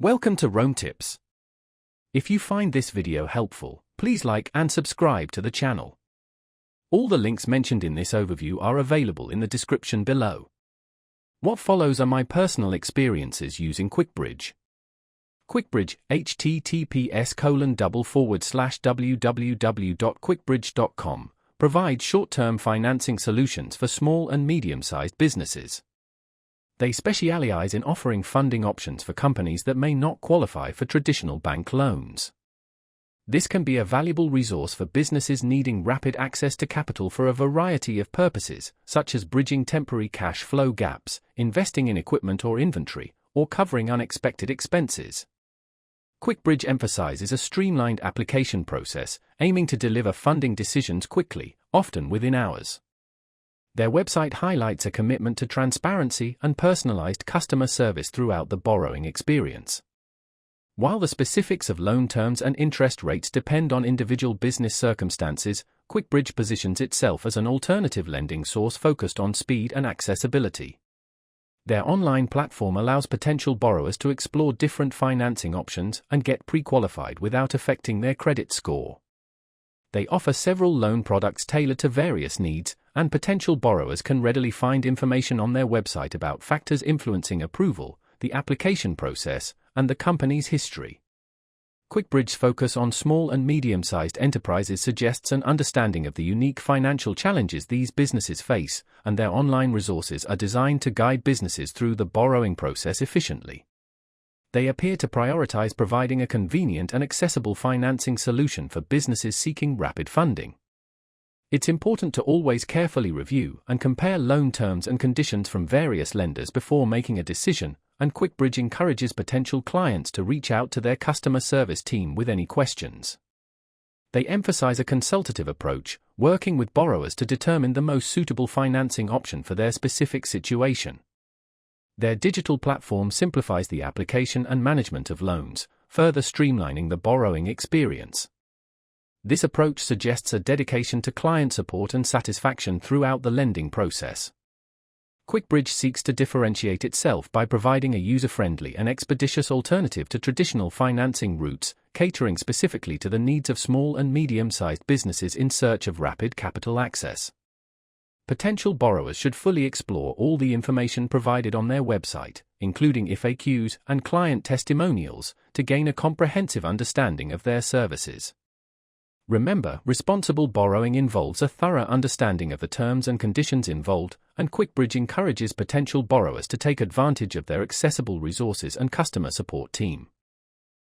Welcome to Rome Tips. If you find this video helpful, please like and subscribe to the channel. All the links mentioned in this overview are available in the description below. What follows are my personal experiences using QuickBridge. QuickBridge, https://www.quickbridge.com, provides short-term financing solutions for small and medium-sized businesses. They specialize in offering funding options for companies that may not qualify for traditional bank loans. This can be a valuable resource for businesses needing rapid access to capital for a variety of purposes, such as bridging temporary cash flow gaps, investing in equipment or inventory, or covering unexpected expenses. QuickBridge emphasizes a streamlined application process, aiming to deliver funding decisions quickly, often within hours. Their website highlights a commitment to transparency and personalized customer service throughout the borrowing experience. While the specifics of loan terms and interest rates depend on individual business circumstances, QuickBridge positions itself as an alternative lending source focused on speed and accessibility. Their online platform allows potential borrowers to explore different financing options and get pre-qualified without affecting their credit score. They offer several loan products tailored to various needs, and potential borrowers can readily find information on their website about factors influencing approval, the application process, and the company's history. QuickBridge's focus on small and medium-sized enterprises suggests an understanding of the unique financial challenges these businesses face, and their online resources are designed to guide businesses through the borrowing process efficiently. They appear to prioritize providing a convenient and accessible financing solution for businesses seeking rapid funding. It's important to always carefully review and compare loan terms and conditions from various lenders before making a decision, and QuickBridge encourages potential clients to reach out to their customer service team with any questions. They emphasize a consultative approach, working with borrowers to determine the most suitable financing option for their specific situation. Their digital platform simplifies the application and management of loans, further streamlining the borrowing experience. This approach suggests a dedication to client support and satisfaction throughout the lending process. QuickBridge seeks to differentiate itself by providing a user-friendly and expeditious alternative to traditional financing routes, catering specifically to the needs of small and medium-sized businesses in search of rapid capital access. Potential borrowers should fully explore all the information provided on their website, including FAQs and client testimonials, to gain a comprehensive understanding of their services. Remember, responsible borrowing involves a thorough understanding of the terms and conditions involved, and QuickBridge encourages potential borrowers to take advantage of their accessible resources and customer support team.